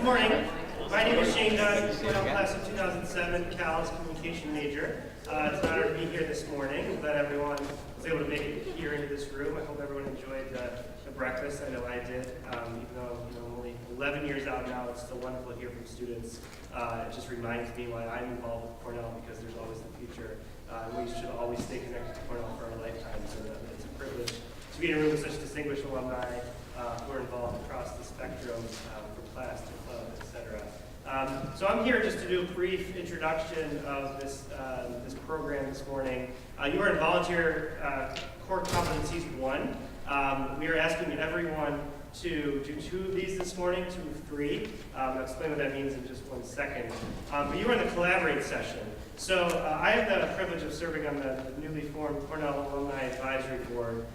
Good morning. My name is Shane Dunn, Cornell class of 2007, CAL's communication major. It's an honor to be here this morning. Glad everyone was able to make it here into this room. I hope everyone enjoyed the breakfast. I know I did. Even though I'm only 11 years out now, it's still wonderful to hear from students. It just reminds me why I'm involved with Cornell, because there's always the future. We should always stay connected to Cornell for our lifetimes, and it's a privilege to be in a room with such distinguished alumni who are involved across the spectrum, from class to club, etc. So I'm here just to do a brief introduction of this program this morning. You are in Volunteer Core Competencies 1. We are asking everyone to do 2 of these this morning, 2 of 3. I'll explain what that means in just 1 second. But you are in the Collaborate session. So I have the privilege of serving on the newly formed Cornell Alumni Advisory Board,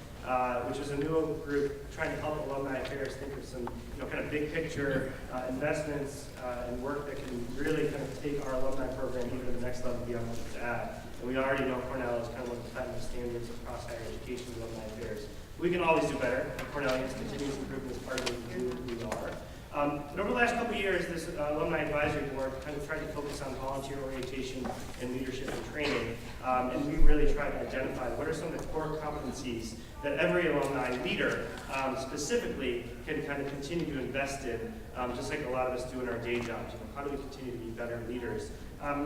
which is a new group trying to help alumni affairs think of some kind of big picture investments and work that can really kind of take our alumni program even to the next level beyond what it's at. And we already know Cornell is kind of one of the platinum standards across higher education and alumni affairs. We can always do better. Cornellians continuous improvement is part of who we are. But over the last couple of years, this Alumni Advisory Board kind of tried to focus on volunteer orientation and leadership and training. And we really tried to identify what are some of the core competencies that every alumni leader specifically can kind of continue to invest in, just like a lot of us do in our day jobs. How do we continue to be better leaders?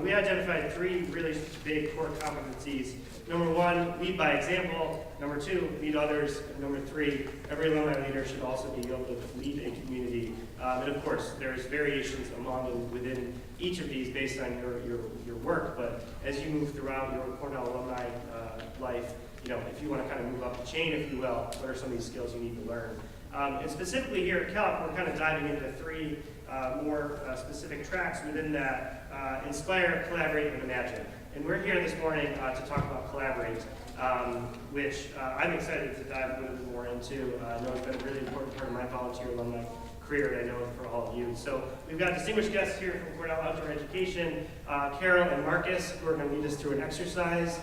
We identified 3 really big core competencies. Number 1, lead by example. Number 2, lead others. And number 3, every alumni leader should also be able to lead a community. And of course, there's variations among and within each of these based on your work. But as you move throughout your Cornell alumni life, if you want to kind of move up the chain, if you will, what are some of these skills you need to learn? And specifically here at CALC, we're kind of diving into 3 more specific tracks within that: inspire, collaborate, and imagine. And we're here this morning to talk about collaborate, which I'm excited to dive a little bit more into. I know it's been a really important part of my volunteer alumni career, and I know for all of you. So we've got distinguished guests here from Cornell Outdoor Education, Karel and Marcus, who are going to lead us through an exercise,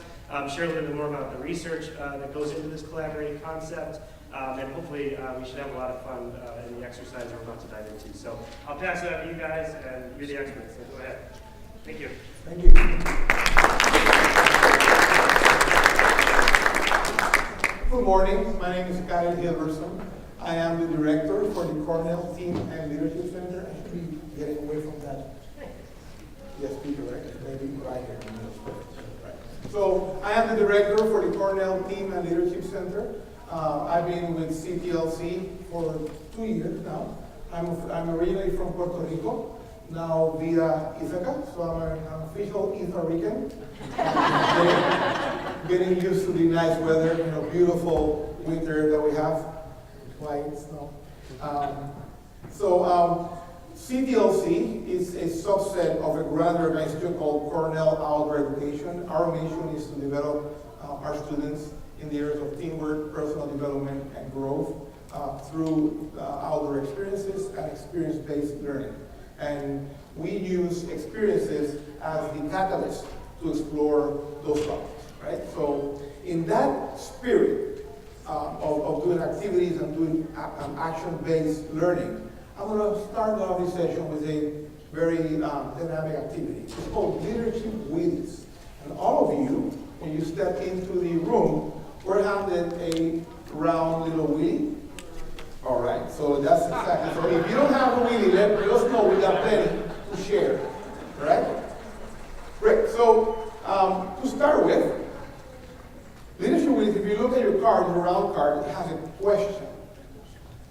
share a little bit more about the research that goes into this collaborating concept, and hopefully we should have a lot of fun in the exercise we're about to dive into. So I'll pass it out to you guys, and you're the experts, so go ahead. Thank you. Thank you. Good morning. My name is Karel Hilversum. I am the director for the Cornell Team and Leadership Center. I should be getting away from that. Yes, speaker, right? Maybe right here. Right. So I am the director for the Cornell Team and Leadership Center. I've been with CTLC for 2 years now. I'm originally from Puerto Rico, now via Ithaca, so I'm an official Itha Rican. Getting used to the nice weather, beautiful winter that we have. White snow. CTLC is a subset of a graduate organization called Cornell Outdoor Education. Our mission is to develop our students in the areas of teamwork, personal development, and growth through outdoor experiences and experience-based learning. And we use experiences as the catalyst to explore those topics, right? So in that spirit of doing activities and doing action-based learning, I'm going to start off this session with a very dynamic activity. It's called Leadership Wheelies. And all of you, when you step into the room, we're handed a round little wheelie. All right, so that's exactly. So if you don't have a wheelie, let us know. We got plenty to share. All right? Great. So to start with, Leadership Wheelies, if you look at your card, your round card, it has a question.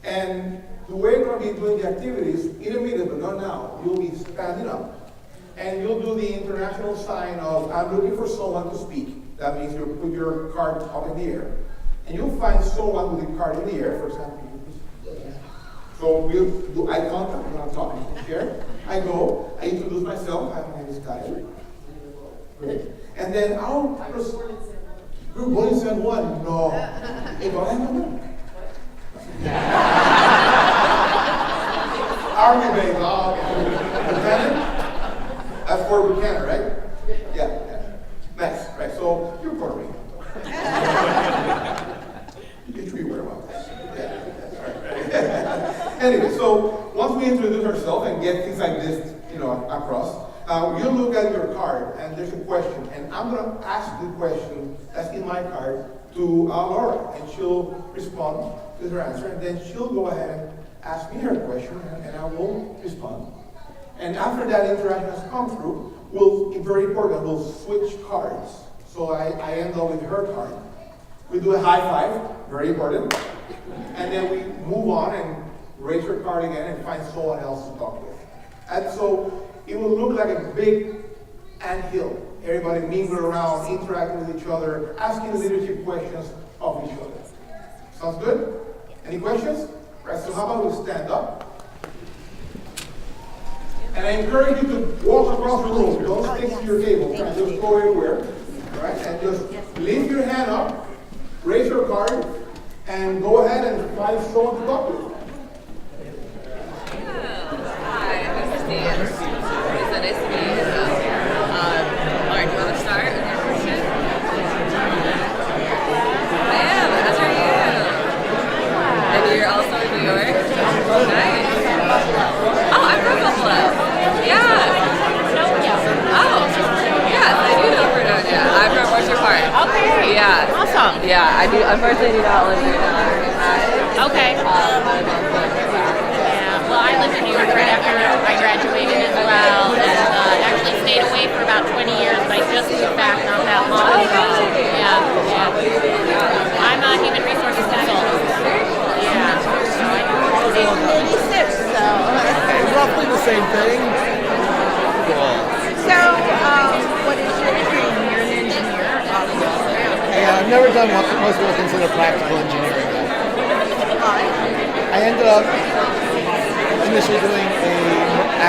And the way you're going to be doing the activities, in a minute, but not now, you'll be standing up, and you'll do the international sign of, I'm looking for someone to speak. That means you'll put your card up in the air. And you'll find someone with the card in the air, for example. So we'll do eye contact when I'm talking. Here, I go, I introduce myself, my name is Karel. And then I'll just, you're born in San Juan? No. Army base, Buchanan? That's Fort Buchanan, right? Yeah. Nice, right? So you're Puerto Rican. You treat very well. Yeah. All right. Anyway, so once once we introduce ourselves and get things like this, across, you look at your card and there's a question, and I'm going to ask the question that's in my card to Laura, and she'll respond with her answer, and then she'll go ahead and ask me her question, and I will respond. And after that interaction has come through, very important, we'll switch cards. So I end up with her card. We do a high five, very important. And then we move on and raise her card again and find someone else to talk with. And so it will look like a big anthill. Everybody mingling around, interacting with each other, asking leadership questions of each other. Sounds good? Any questions? Right, so how about we stand up? And I encourage you to walk across the room. Don't stick to your table. Just go everywhere. Right? And just lift your hand up, raise your card, and go ahead and find someone to talk with. Hi, this is Lindseth. So nice to meet you. Lauren, do you want to start with your question? I am. How are you? And you're also in New York? Nice. Oh, I'm from Buffalo. Yeah. Oh, yes, I do know Vernonia. I'm from Orchard Park. Okay. Yeah. Awesome. Yeah, I do. Unfortunately, do not live there now. Okay. Yeah. Well, I lived in New York right after I graduated as well, and actually stayed away for about 20 years, but I just moved back not that long ago. Yeah. I'm a human resources consultant. Yeah. So I do 86, so. Okay, roughly the same thing. Cool. So, what is your degree? You're an engineer, obviously. Yeah, I've never done what most people consider practical engineering. I ended up initially doing a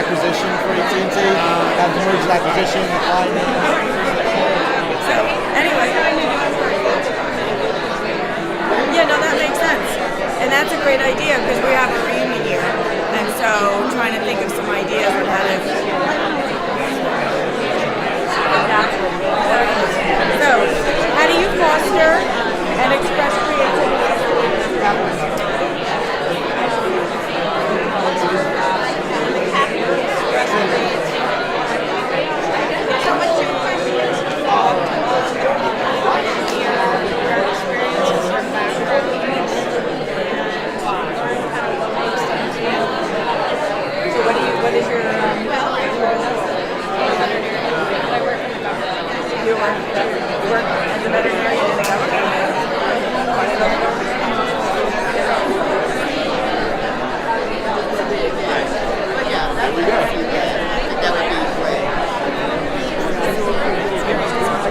acquisition for AT&T, had the merged acquisition, the client. So, anyway. Yeah, no, that makes sense. And that's a great idea because we have a reunion year. And so, trying to think of some ideas on how to. So, how do you foster and express creativity? What is your you work as a veterinarian in the government?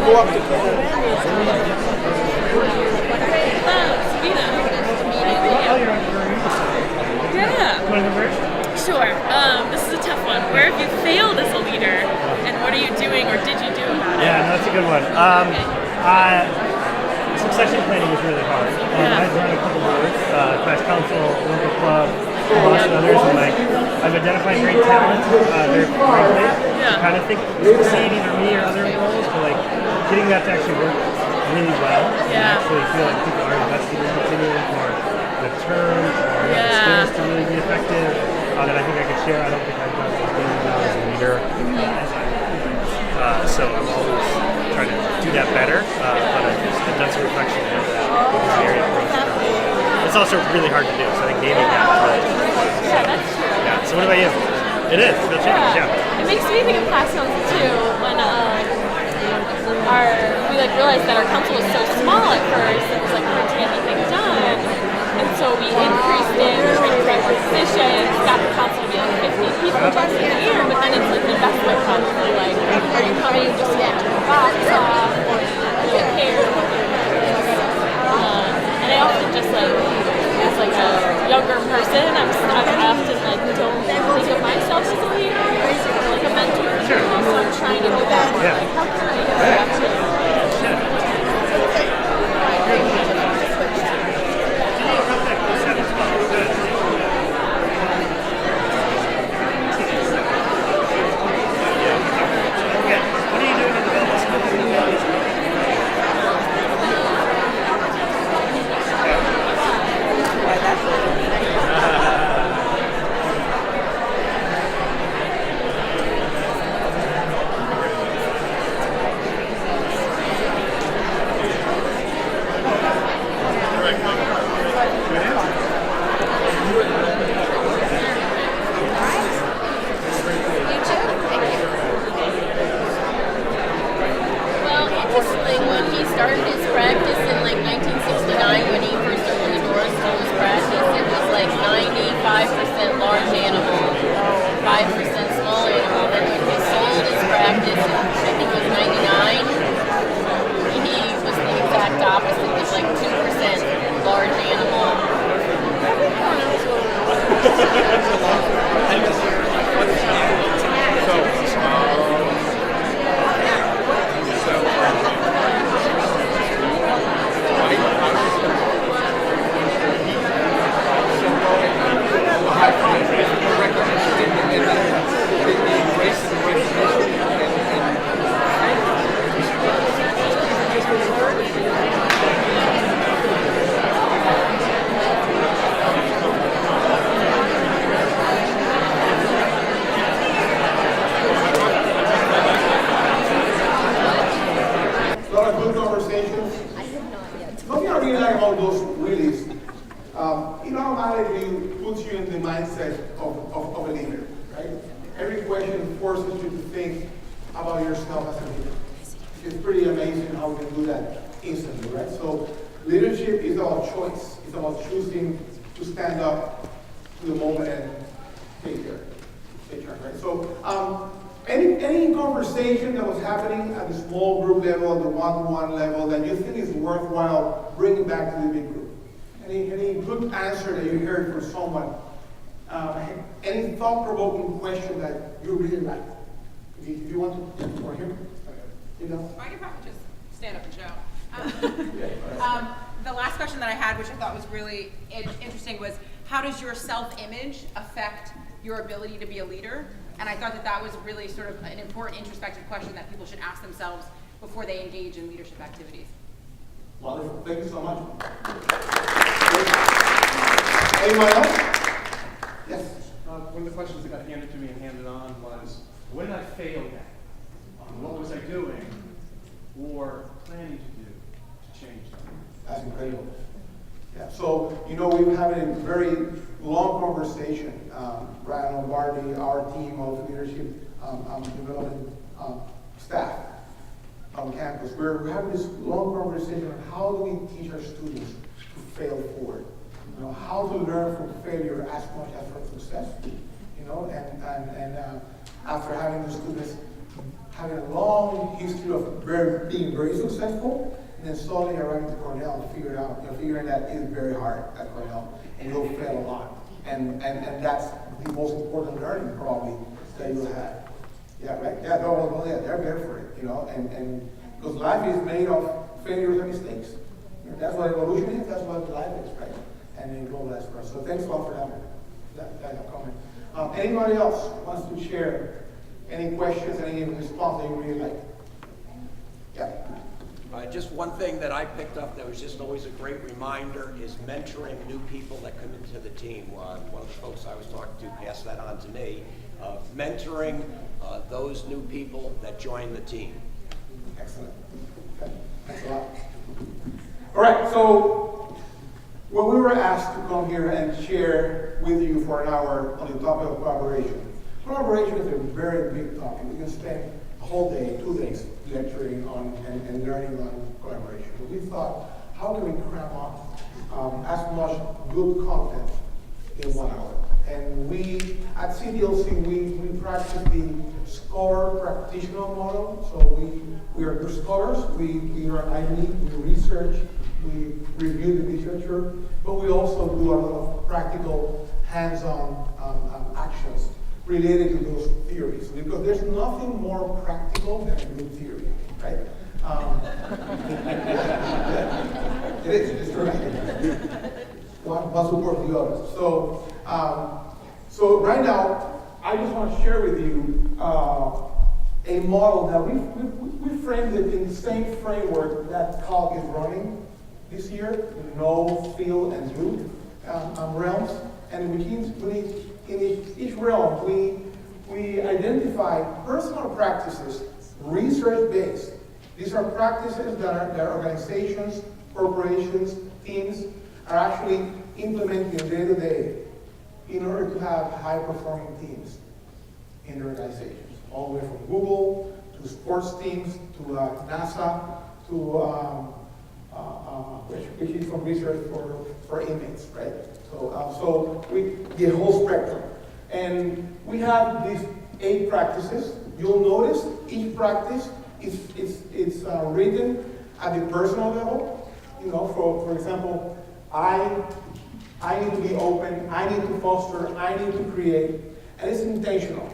Go up to Sure. This is a tough one. Where have you failed as a leader, and what are you doing or did you do about it? Yeah, no, that's a good one. Succession planning is really hard. I've run a couple boards, class council, local club, lots of others, and I've identified great talent very quickly. I kind of think succeed either me or other roles, but getting that to actually work really well, and actually feel like people are investing in continuing for the term or the skills to really be effective. That I think I could share. I don't think I've done as well as a leader. So I'm always trying to do that better. But I've done some reflection in that area of growth. It's also really hard to do. So I think naming that is really important. Yeah, that's true. Yeah. So what about you? It is. Real challenge. Yeah. It makes me think of class council too when we realized that our council was so small at first. It was hard to get anything done. And so we increased it, we tried to create more positions, got the council to be 50 people just in a year, but then it's an investment probably are you coming just to get your box off, or do you care what you're doing? And I often just as a younger person, I often don't think of myself as a leader, or a mentor. Sure. So I'm trying to do that more. How can I interact with forces you to think about yourself as a leader. It's pretty amazing how we can do that instantly, right? So leadership is about choice. It's about choosing to stand up to the moment and take care, right? So any conversation that was happening at the small group level, the one-to-one level, that you think is worthwhile bringing back to the big group? Any good answer that you heard from someone? Any thought-provoking question that you really liked? If you want to, or here, you know. I could probably just stand up and shout. The last question that I had, which I thought was really interesting, was how does your self-image affect your ability to be a leader? And I thought that that was really sort of an important introspective question that people should ask themselves before they engage in leadership activities. Wonderful. Thank you so much. Anyone else? Yes. One of the questions that got handed to me and handed on was, what did I fail at? What was I doing or planning to do to change that? That's incredible. Yeah. So, you know, we've had a very long conversation, Ryan Lombardi, our team of leadership development staff on campus. We're having this long conversation on how do we teach our students to fail forward. You know, how to learn from failure as much as from success. You know, and after having the students having a long history of being very successful, and then slowly arriving to Cornell and figuring that is very hard at Cornell, and you'll fail a lot. And that's the most important learning probably that you'll have. Yeah, right? Yeah, they're there for it, you know, and because life is made of failures and mistakes. You know, that's what evolution is, that's what life is, right? And then go last for us. So thanks a lot for that comment. Anybody else wants to share any questions, any response that you really like? Yeah. Just one thing that I picked up that was just always a great reminder is mentoring new people that come into the team. One of the folks I was talking to passed that on to me. Mentoring those new people that join the team. Excellent. Okay. Thanks a lot. All right, so when we were asked to come here and share with you for an hour on the topic of collaboration, collaboration is a very big topic. We can spend a whole day, 2 days, lecturing on and learning on collaboration. But we thought, how can we cram up as much good content in 1 hour? And we, at CDLC, we practice the scholar practitioner model. So we are good scholars, we are Ivy, we research, we review the literature, but we also do a lot of practical, hands-on actions related to those theories. Because there's nothing more practical than a good theory, right? It is, it's true. One supports the other. So right now, I just want to share with you a model that we framed it in the same framework that CALC is running this year, know, feel, and do realms. And in each realm, we identify personal practices, research-based. These are practices that organizations, corporations, teams are actually implementing day to day in order to have high-performing teams in their organizations, all the way from Google to sports teams to NASA to which is from research for inmates, right? So we the whole spectrum, and we have these 8 practices. You'll notice each practice is written at the personal level. You know, for example, I need to be open, I need to foster, I need to create, and it's intentional.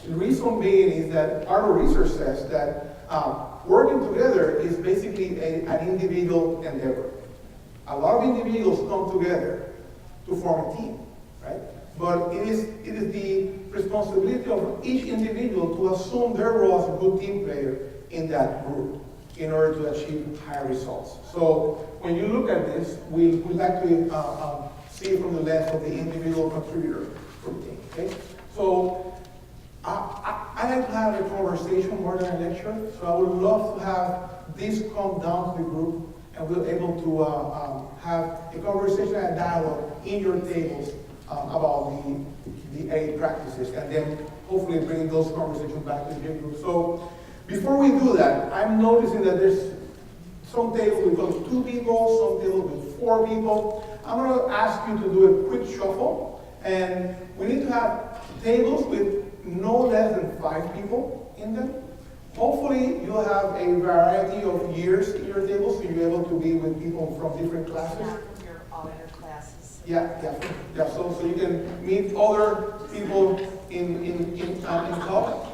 The reason being is that our research says that working together is basically an individual endeavor. A lot of individuals come together to form a team, right? But it is the responsibility of each individual to assume their role as a good team player in that group in order to achieve higher results. So when you look at this, we like to see it from the lens of the individual contributor group team. Okay? So I like to have a conversation more than a lecture. So I would love to have this come down to the group, and we're able to have a conversation and a dialogue in your tables about the 8 practices, and then hopefully bringing those conversations back to the big group. So before we do that, I'm noticing that there's some tables with only 2 people, some tables with 4 people. I'm going to ask you to do a quick shuffle, and we need to have tables with no less than 5 people in them. Hopefully, you'll have a variety of years in your table, so you're able to be with people from different classes. All your classes. Yeah. So you can meet other people in CALC.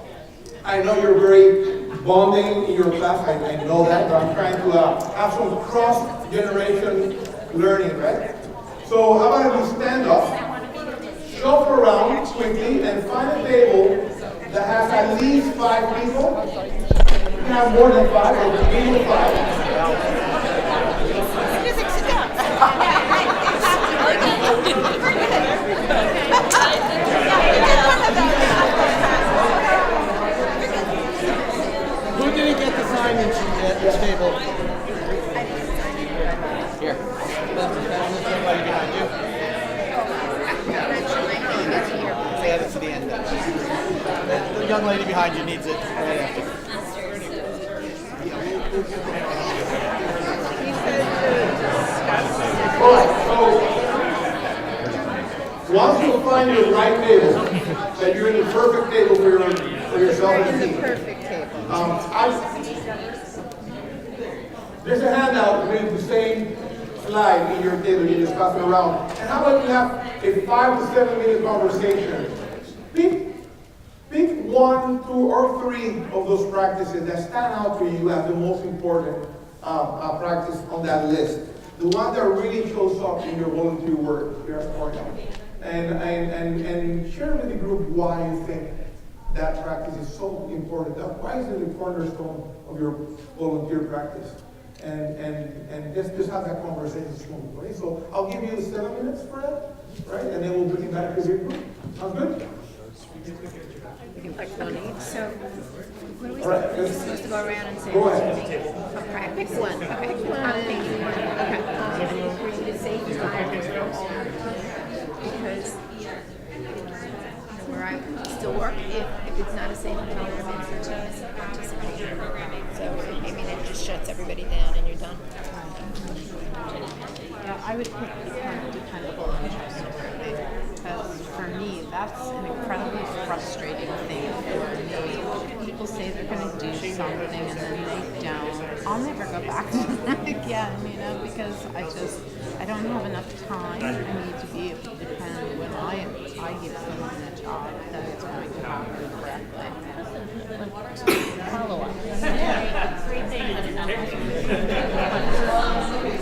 I know you're very bonding in your class. I know that, but I'm trying to have some cross-generation learning, right? So how about if we stand up, shuffle around quickly, and find a table that has at least 5 people. You can have more than 5, or minimum 5. Who didn't get the signage at this table? Here. Somebody behind you. Add it to the end. The young lady behind you needs it right after. All right, so once you find your right table, that you're in the perfect table for yourself and the team. Perfect table. There's a handout with the same slide in your table. You just pass it around. And how about you have a 5 to 7 minute conversation? Pick 1, 2, or 3 of those practices that stand out to you as the most important practice on that list. The one that really shows up in your volunteer work here at Cornell. And share with the group why you think that practice is so important. Why is it the cornerstone of your volunteer practice? And just have that conversation smooth, right? So I'll give you 7 minutes for that, right? And then we'll bring it back to the group. Sounds good? So, what are we All right, supposed to go around and say? Go ahead. Okay, pick one. Okay, I'm thinking one. Okay. For you to say five because where I still work, if it's not a safe environment for teams to participate in programming, so I mean it just shuts everybody down and you're done. Yeah, I would pick the kind of dependable interest learning because for me that's an incredibly frustrating thing for me. People say they're going to do something and then they don't. I'll never go back to that again, because I don't have enough time. I need to be able to depend when I give someone a job that it's going to happen correctly. Follow up. Yeah, great thing that it happens.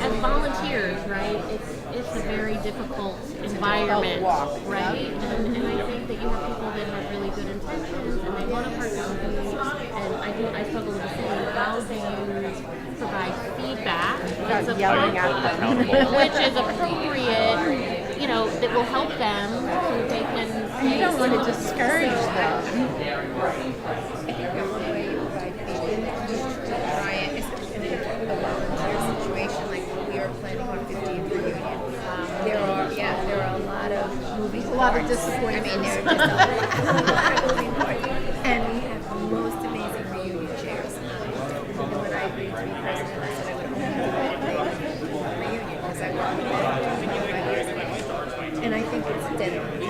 As volunteers, right, it's a very difficult environment, right? And I think that you have people that have really good intentions and they want to participate. And I think I struggle with the same. How do you provide feedback that's yelling at them, which is appropriate, that will help them so they can. You don't want to discourage them. I think one way you provide feedback is to try it, especially in a volunteer situation like we are planning our 50th reunion. There are a lot of moving parts. A lot of disappointment. I mean, there are just a lot of moving parts. And we have the most amazing reunion chairs. And when I agreed to be president, I said I would only do it reunion because I worked with them 25 years ago. And I think it's a deadline. You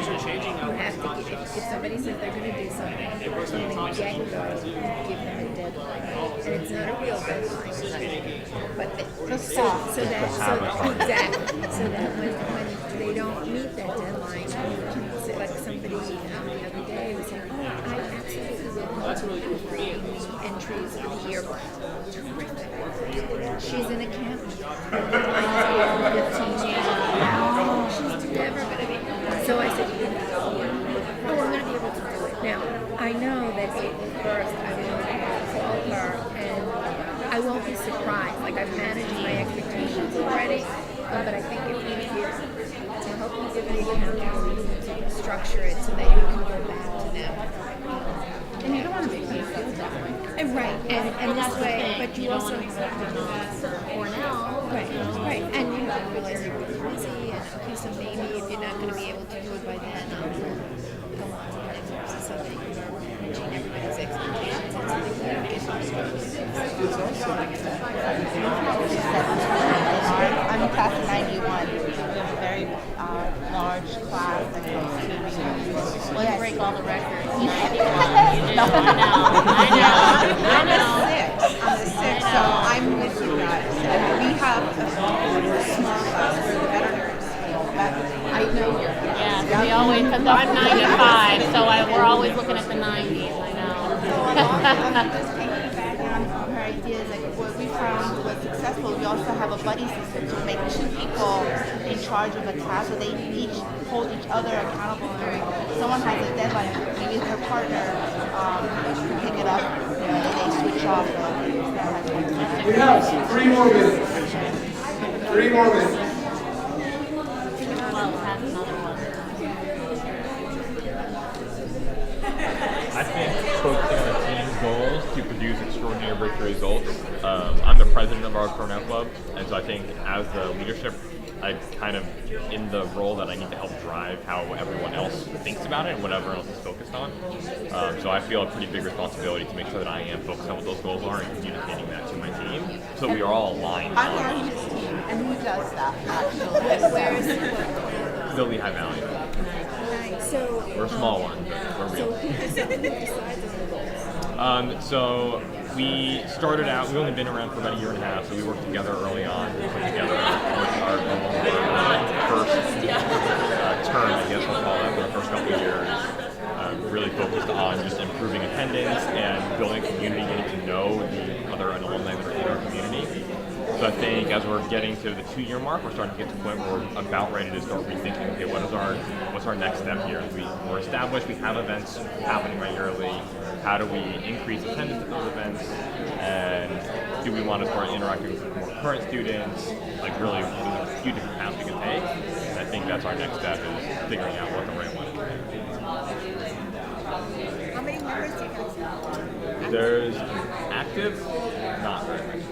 have to give, if somebody says they're going to do something from the get-go, give them a deadline. And it's not a real deadline. But so that when they don't meet that deadline, you can say, like somebody the other day was saying, oh, I absolutely will want to create entries for the yearbook. Terrific. She's an accountant. She's never going to be. So I said, I'm going to be able to do it. Now, I know that April 1st, I'm going to call her, and I won't be surprised. Like, I've managed my expectations already, but I think if we give, to help you give the accountability to structure it so that you can go back to them. And you don't want to make them feel that way. Right, and this way, but you also Cornell. Right, and you have to realize you're really busy, and okay, so maybe if you're not going to be able to do it by then, I'm a class of 91. We have a very large class that goes to reunions. Let's break all the records. I know. I'm the sixth, so I'm with you guys. And we have a small class for the veterans. But I know you're. Yeah, we always, because I'm 95, so we're always looking at the 90s, I know. Just taking back on her ideas, like what we found was successful. We also have a buddy system to make 2 people in charge of a task, so they each hold each other accountable. If someone has a deadline, maybe their partner can pick it up, and they switch off. We have 3 more minutes. 3 more minutes. I think focusing on the team's goals to produce extraordinary breakthrough results. I'm the president of our Cornell club, and so I think as the leadership, I'm kind of in the role that I need to help drive how everyone else thinks about it and what everyone else is focused on. So I feel a pretty big responsibility to make sure that I am focused on what those goals are and communicating that to my team, so we are all aligned. I'm on his team, and who does that actually? Where's Still Lehigh Valley. So We're a small one, but we're real. who decides on the goals? So we started out, we've only been around for about a year and a half, so we worked together early on to put together our first term, I guess we'll call it, for the first couple of years. Really focused on just improving attendance and building a community, getting to know the other alumni that are in our community. So I think as we're getting to the 2-year mark, we're starting to get to the point where we're about ready to start rethinking, okay, what's our next step here? We're established, we have events happening regularly. How do we increase attendance at those events? And do we want to start interacting with more current students? Like really, there's a few different paths we can take. And I think that's our next step, is figuring out what the right one is. How many members do you guys have? There's active, not very many.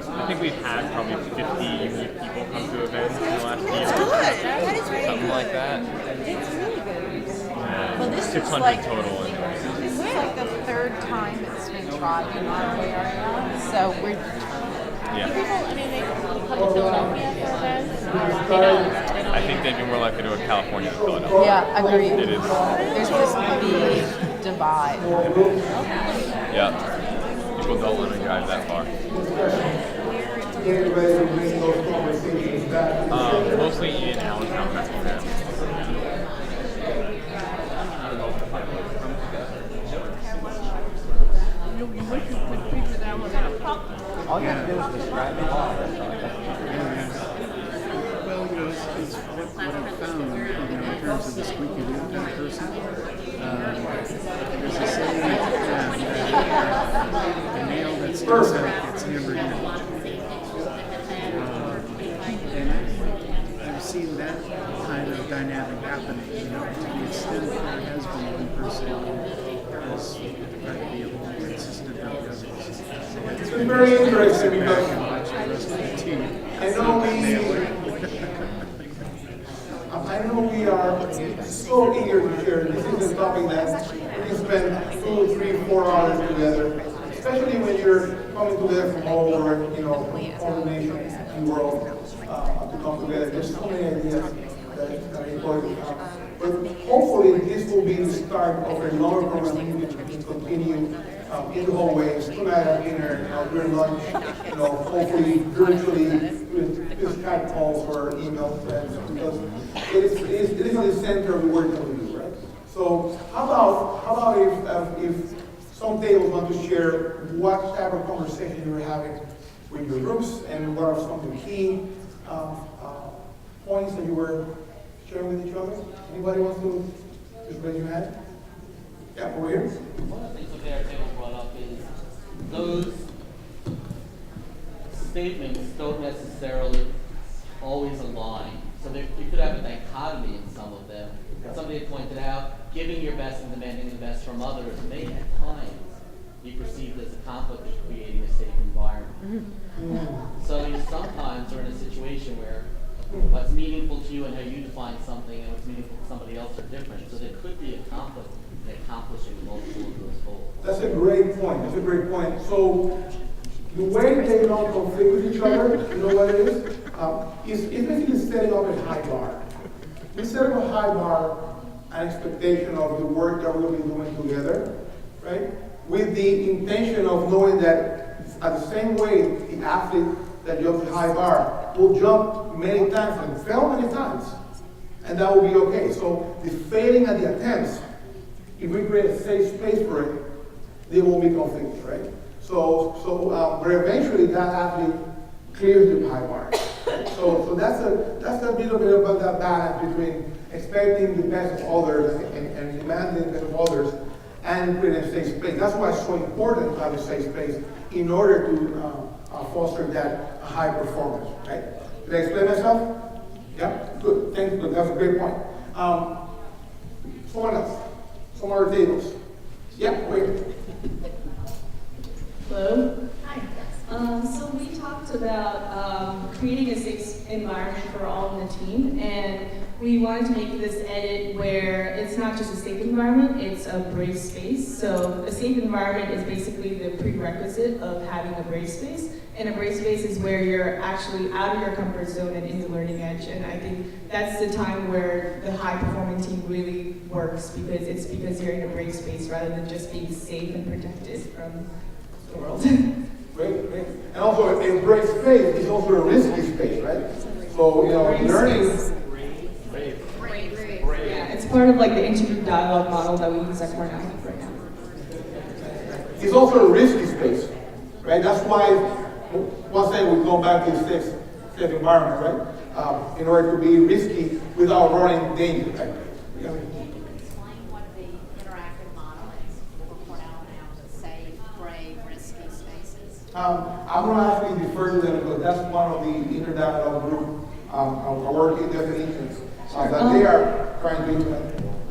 I think we've had probably 50 unique people come to events in the last year. That is really Something like that. It's really good. Well, this is 600 like total. this is like the 3rd time it's been tried in our area, so we're. Yeah. People, I mean, they come to Philadelphia for events, or they don't. I think they'd be more likely to go to California than Philadelphia. Yeah, agreed. It is. There's this big divide. Yeah. People don't want to drive that far. Mostly in Allentown, Pennsylvania. All you have to do is describe it all. Well, it's what I've found, in terms of the squeaky wheel kind of person. There's a saying that the nail that sticks out gets hammered in. And I've seen that kind of dynamic happening, to the extent that there has been one person who has tried to be a little more consistent than the others. It's been very interesting because I know we are so eager to share. This is a topic that we can spend 2, 3, 4 hours together, especially when you're coming together from all over, all the nations in the world to come together. There's so many ideas that are important. But hopefully this will be the start of a longer program we can continue in the hallways, tonight at dinner, during lunch, hopefully virtually with Skype calls or emails, because it is at the center of the work that we do, right? So how about if some tables want to share what type of conversation you were having with your groups and what are some of the key points that you were sharing with each other? Anybody wants to just raise your hand? Yeah, over here. One of the things that our table brought up is those statements don't necessarily always align. So you could have a dichotomy in some of them. Somebody had pointed out, giving your best and demanding the best from others may at times be perceived as a conflict with creating a safe environment. So you sometimes are in a situation where a What's meaningful to you and how you define something and what's meaningful to somebody else are different. So there could be a conflict in accomplishing multiple of those goals. That's a great point. That's a great point. So the way they don't conflict with each other, you know what it is? It's basically setting up a high bar. We set up a high bar, an expectation of the work that we'll be doing together, right? With the intention of knowing that at the same way the athlete that jumps a high bar will jump many times and fail many times, and that will be okay. So the failing at the attempts, if we create a safe space for it, they won't be conflicted, right? But eventually that athlete clears the high bar. So that's a little bit about that balance between expecting the best of others and demanding the best of others and creating a safe space. That's why it's so important to have a safe space in order to foster that high performance, right? Did I explain myself? Yeah? Good. Thank you. That's a great point. Someone else. Some other tables. Yeah, wait. Hello? Hi. So we talked about creating a safe environment for all in the team, and we wanted to make this edit where it's not just a safe environment, it's a brave space. So a safe environment is basically the prerequisite of having a brave space, and a brave space is where you're actually out of your comfort zone and in the learning edge, and I think that's the time where the high-performing team really works, because you're in a brave space rather than just being safe and protected from the world. Great, great. And also, a brave space is also a risky space, right? So, learning. Yeah, it's part of like the interview dialogue model that we use at Cornell right now. It's also a risky space, right? That's why, once again, we go back to the safe environment, right? In order to be risky without running danger, right? Yeah. Explain what the interactive model is for Cornell now to save brave, risky spaces. I'm going to actually defer to them because that's one of the interdialogue group working definitions that they are trying to implement.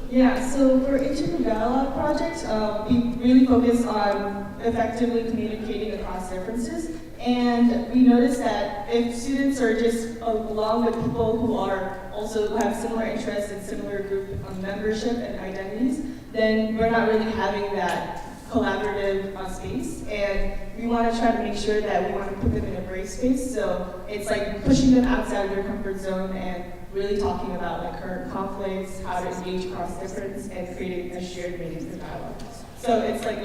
Yeah, so for interview dialogue projects, we really focus on effectively communicating across differences. And we noticed that if students are just along with people who have similar interests and similar group membership and identities, then we're not really having that collaborative space. And we want to try to make sure that we want to put them in a brave space. So it's like pushing them outside of their comfort zone and really talking about like current conflicts, how to engage across difference, and creating a shared meaning for dialogue. So it's like,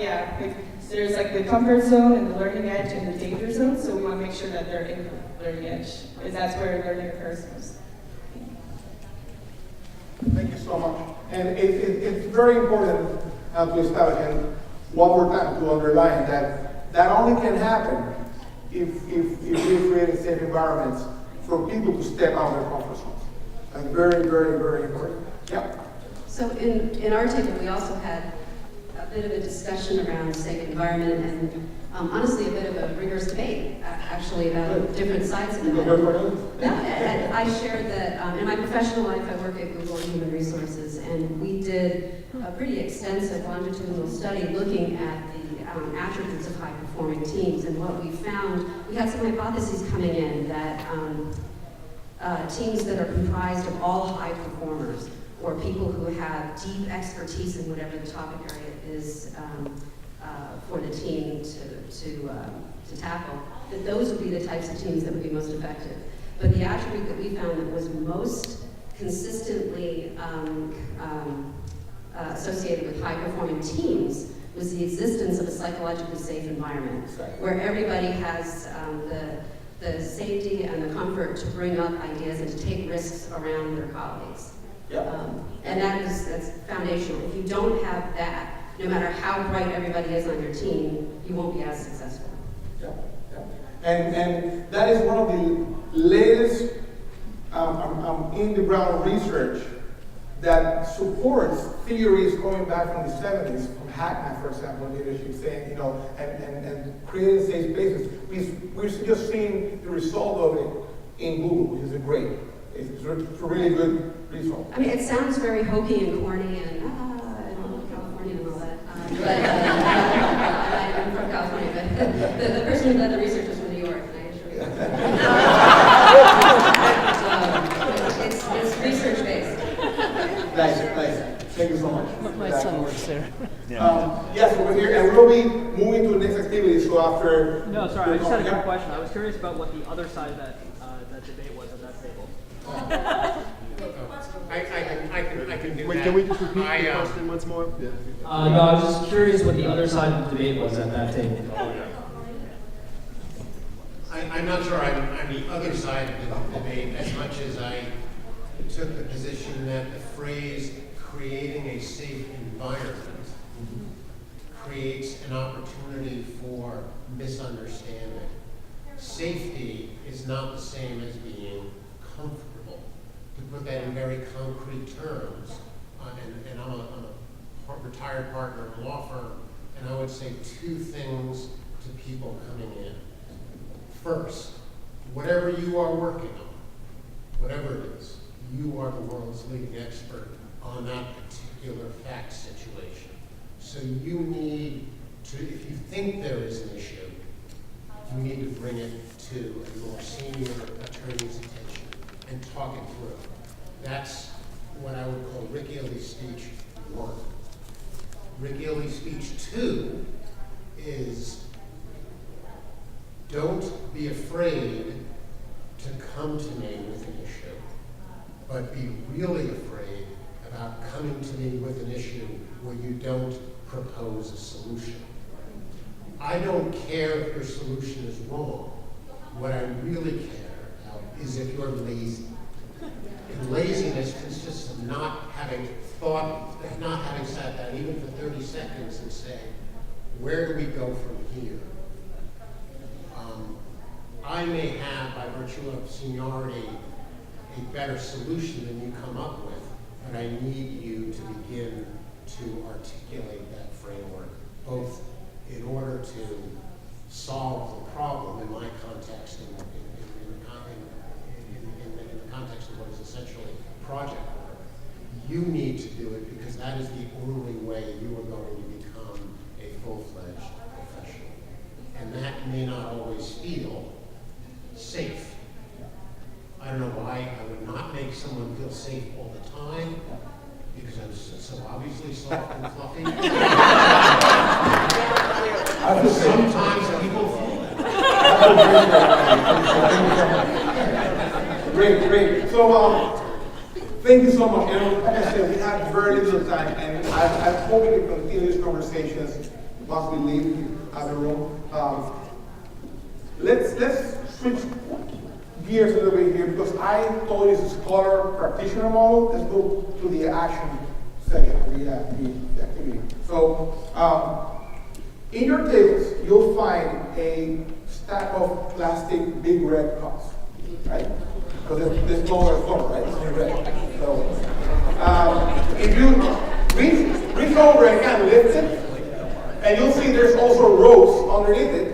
there's like the comfort zone and the learning edge and the danger zone, so we want to make sure that they're in the learning edge, because that's where learning occurs most. Thank you so much. And it's very important to establish, and one more time to underline that only can happen if we create safe environments for people to step out of their comfort zones. That's very, very, very important. Yeah. So in our table, we also had a bit of a discussion around safe environment and honestly a bit of a rigorous debate actually about different sides of it. And I shared that in my professional life I work at Google in Human Resources, and we did a pretty extensive longitudinal study looking at the attributes of high-performing teams, and what we found, we had some hypotheses coming in that teams that are comprised of all high performers, or people who have deep expertise in whatever the topic area is for the team to tackle, that those would be the types of teams that would be most effective. But the attribute that we found that was most consistently associated with high-performing teams was the existence of a psychologically safe environment, where everybody has the safety and the comfort to bring up ideas and to take risks around their colleagues. And that's foundational. If you don't have that, no matter how bright everybody is on your team, you won't be as successful. And that is one of the latest in-the-ground research that supports theories going back from the 70s, from Hackman, for example, leadership, saying, and creating safe spaces. We're just seeing the result of it in Google, which is it's a really good result. I mean, it sounds very hokey and corny and California and all that. I'm from California, but the person who led the research was from New York, and I assure you. Yes, over here, and we'll be moving to the next activity. So after. No, sorry, I just had a quick question. I was curious about what the other side of that debate was at that table. I can do Wait, that. can we just repeat the question once more? Yeah. No, I was just curious what the other side of the debate was at that table. I'm not sure I'm the other side of the debate as much as I took the position that the phrase creating a safe environment creates an opportunity for misunderstanding. Safety is not the same as being comfortable. To put that in very concrete terms, and I'm a retired partner in a law firm, and I would say two things to people coming in. First, whatever you are working on, whatever it is, you are the world's leading expert on that particular fact situation. So you need to, if you think there is an issue, you need to bring it to a more senior attorney's attention and talk it through. That's what I would call Rick Ely's speech 1. Rick Ely's speech 2 is don't be afraid to come to me with an issue, but be really afraid about coming to me with an issue where you don't propose a solution. I don't care if your solution is wrong. What I really care about is if you're lazy. And laziness consists of not having thought, not having sat down even for 30 seconds and say, where do we go from here? I may have, by virtue of seniority, a better solution than you come up with, but I need you to begin to articulate that framework, both in order to solve the problem in my context and in the context of what is essentially project work. You need to do it because that is the only way you are going to become a full-fledged professional. And that may not always feel safe. I don't know why I would not make someone feel safe all the time, because I'm so obviously soft and fluffy. Sometimes people feel that. Great. So, thank you so much. Like I said, we have very little time, and I'm hoping to continue these conversations once we leave the room. Let's switch gears a little bit here, because I told you this is scholar practitioner model. Let's go to the action section, the activity. So, in your tables, you'll find a stack of plastic big red cups, right? Because there's no other color, right? It's in red. So, if you reach over and kind of lift it, and you'll see there's also ropes underneath it,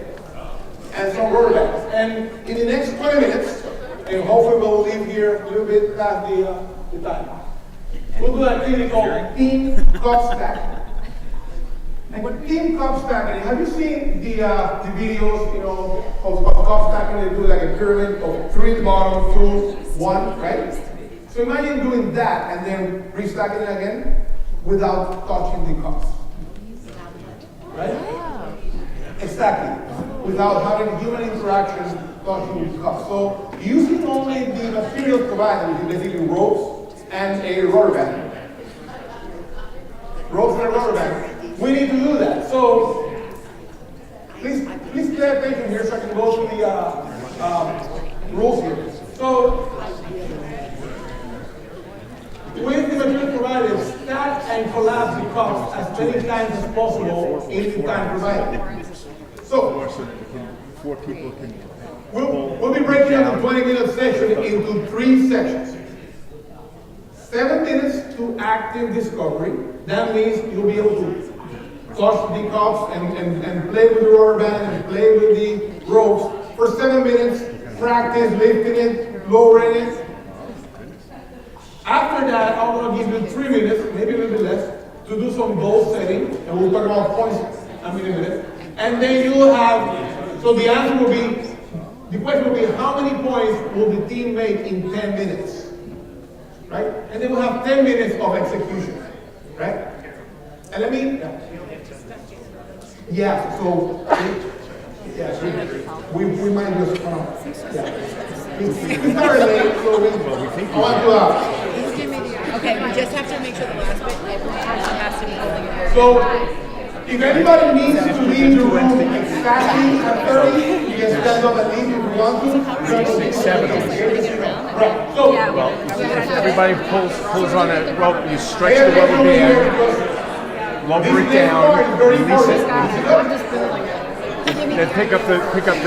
and some rubber bands. And in the next 20 minutes, and hopefully we'll leave here a little bit past the time, we'll do an activity called Team Cup Stacking. And with Team Cup Stacking, have you seen the videos, of cup stacking? They do like a pyramid of 3 at the bottom, 2, 1, right? So imagine doing that and then restacking it again without touching the cups. Right? Exactly. Without having human interaction touching the cups. So using only the materials provided, which is basically ropes and a rubber band. Ropes and a rubber band. We need to do that. So please pay attention here so I can go through the rules here. So with the material provided, stack and collapse the cups as many times as possible in the time provided. So 4 people can. We'll be breaking up the 20-minute session into 3 sections. 7 minutes to active discovery. That means you'll be able to touch the cups and play with the rubber band and play with the ropes for 7 minutes. Practice lifting it, lowering it. After that, I'm going to give you 3 minutes, maybe a little bit less, to do some goal setting, and we'll talk about points in a minute. And then you will have, so the answer will be, the question will be, how many points will the team make in 10 minutes? Right? And then we'll have 10 minutes of execution. Right? And let me, yeah, so, we might just, we started late, so I want to, Okay, we just have to make sure the last bit, every person has to be holding it. so, if anybody needs to leave the room exactly at 30, you can stand up and leave if you want to. 6, 7 of us. Right, so. Well, everybody pulls on it. Well, you stretch the rubber band, lower it down, release it, then pick up the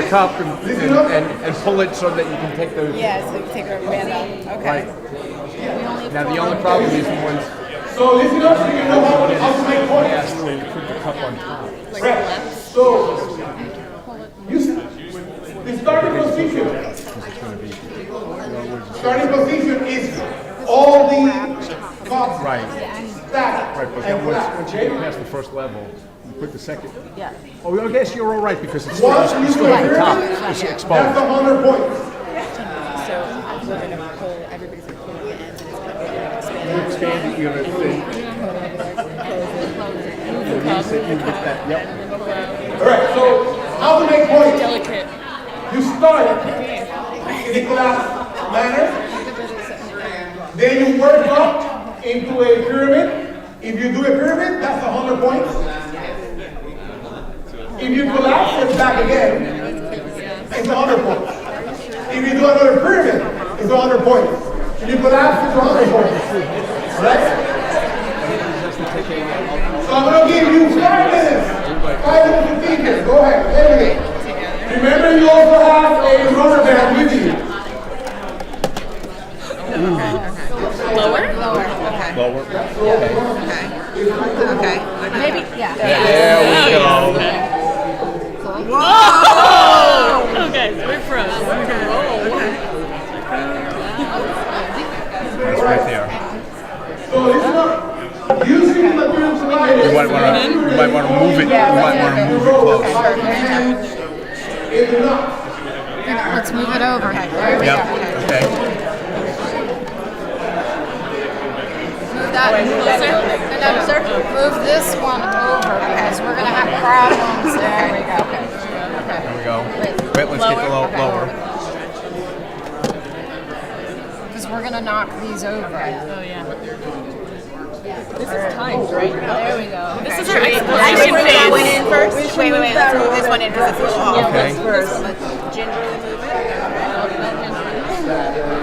cup and pull it so that you can take the. Yeah, so you take the rubber band out. Okay. Right. Now the only problem is when. So listen up so you know how to make points. Yes, to put the cup on top. Right. So the starting position. Starting position is all the cups stacked. Right, but then once you get past the first level, you put the second. Yeah. Oh, I guess you're all right because it's Once still, you still do at the top. it, It's exposed. that's 100 points. So we're going to pull, everybody's going to pull the ends and it's going to expand. You expand it, you're going to All right, so how to make points? Delicate. You start in a class manner, then you work up into a pyramid. If you do a pyramid, that's 100 points. If you collapse it back again, it's 100 points. If you do another pyramid, it's 100 points. If you collapse, it's 100 points. All right? So I'm going to give you 5 minutes. 5 minutes to think it. Go ahead. Anyway. Remember, you also have a rubber band with you. Lower? Lower. Okay. Lower. Okay. Maybe, yeah. There we go. Whoa! Okay, so we're pros. It's right there. So listen up. Using the material provided. You might want to move it. You might want to move it close. Is enough. Let's move it over. Yep. Okay. Move that closer. Move this one over because we're going to have problems. There we go. There we go. Wait, let's get the lower. Because we're going to knock these over. Oh, yeah. This is timed, right? There we go. This is our I exploration should move that phase. one in first. Wait, let's move this one in because it's a little off. Okay. Let's gingerly move it. You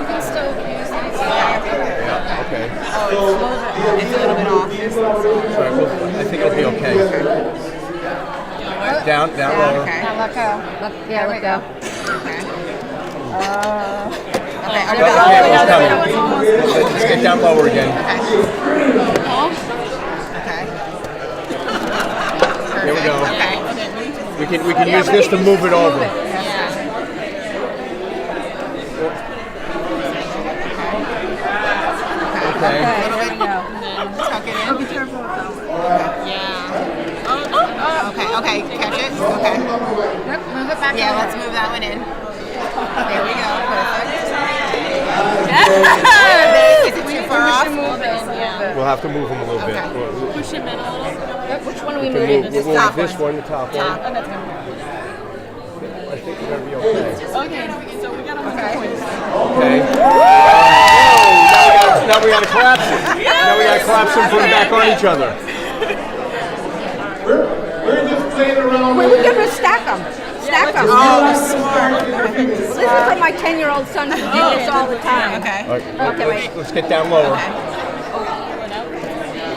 can still use these. Yeah. Okay. It's a little bit off. Sorry, I think it'll be okay. Down, lower. Okay. Now let go. Let go. Okay. It's coming. Let's get down lower again. Okay. There we go. Okay. We can use this to move it over. Okay. Tuck it in. Be careful. Yeah. Okay, catch it. Okay. Move it back. Yeah, let's move that one in. There we go. Perfect. Is it too far off? We'll have to move them a little bit. Push him in a little. Which one are we We'll moving? move This top this one. one, the top one. Oh, that's good. I think we're gonna be okay. Okay, so we got 100 points. Okay. Now we gotta collapse it. Now we gotta collapse them, put them back on each other. We're just playing around We're with going to stack them. Stack them. Oh, smart. This is from my 10-year-old son who did this all the time. Okay. Okay, wait. Let's get down lower.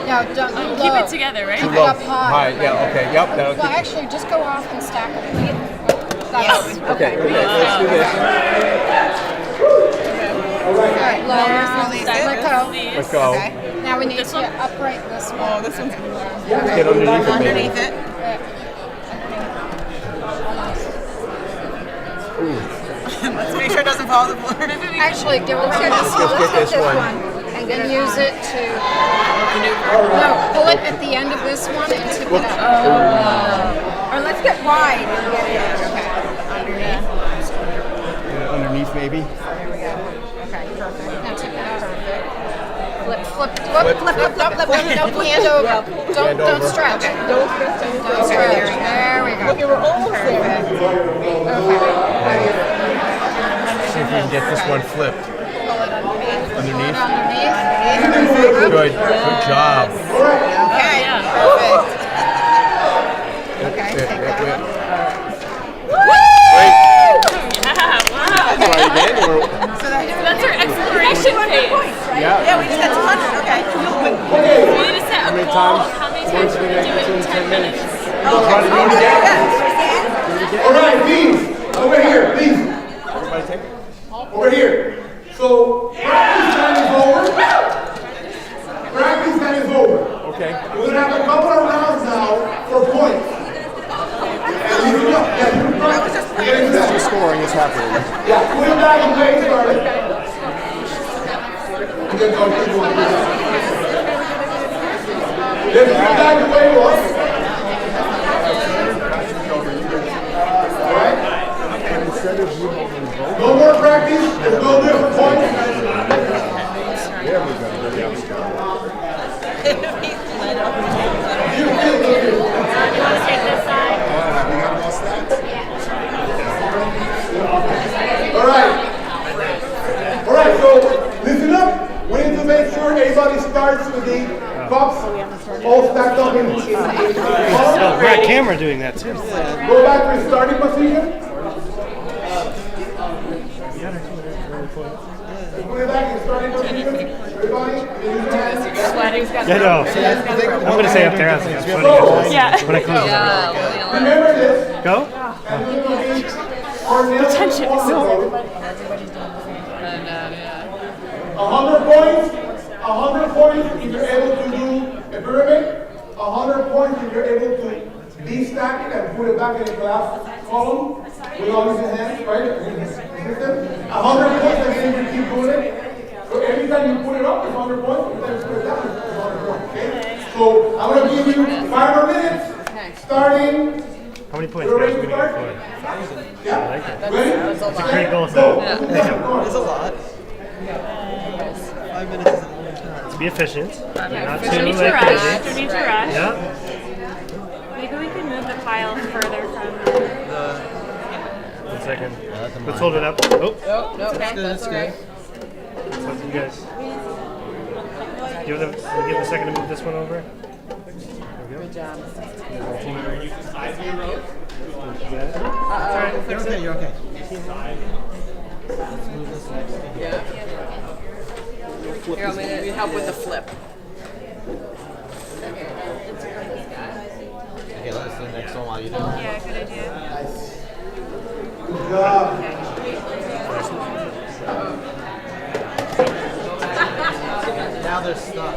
No, don't go Keep low. it together, right? Keep Too low. it up high. Yeah, okay, yep. Well, That'll actually, just go off and stack them. Yes. okay, let's do this. All right, lower. Release it. Let go. Let's go. Okay. Now we need to upright this one. Oh, this one's Let's get underneath it, underneath maybe. it. Let's make sure it doesn't fall to the floor. Actually, let's get this one. Let's get this one. And then use it to no, pull it at the end of this one and tip it up. Or let's get wide and get it. Okay. Underneath. Underneath, maybe. Okay, perfect. Now tip it up. Flip, flip, flip, flip, flip, flip, flip. Don't hand over. Don't stretch. Don't stretch. There we go. Okay, we're almost there. See if we can get this one flipped. Underneath? Underneath. Good. Good job. Okay. Perfect. Okay. Wait. Try again, or? So that's our exploration phase. Yeah, we just got 200. Okay. We need to set a goal of how many times we can do it in 10 minutes. All right, please, over here, please. Everybody take it. Over here. So, practice time is over. Practice time is over. Okay. We're going to have a couple of rounds now for points. And you can The scoring is happening. Yeah, put it back in place, started. Let's put it back the way it was. Alright? No more practice, there's no different points. There we go. You want to take this side? Alright, so listen up. We need to make sure everybody starts with the cups all stacked up in We're on camera doing that too. Go back to the starting position. Put it back in the starting position. Everybody, Sweating's got Yeah, no. I'm going to say up there. I'm sweating. Yeah. When I close it. remember this. Go. Cornell Tension is so 100 points. 100 points if you're able to do a pyramid. 100 points if you're able to de-stack it and put it back in the glass column with all these hands, right? 100 points and then you keep doing it. So every time you put it up, it's 100 points. Every time you put it down, it's 100 points. Okay? So I'm going to give you 5 more minutes. Starting. How many points guys are we going to get for? Yeah. I like that. Ready? It's a great goal. Go. It's a lot. 5 minutes is a long time. To be efficient. Not Don't too need to like rush. crazy. Don't need to rush. Yeah. Maybe we can move the pile further from 1 second. Let's hold it up. Oh. Okay, that's okay. So you guys. Give it a second to move this one over. There we go. Good job. You're okay, you're okay. Yeah. Here, I'm going to help with the flip. Okay, let's do the next one while you do it. Yeah, good idea. Good job. Now they're stuck.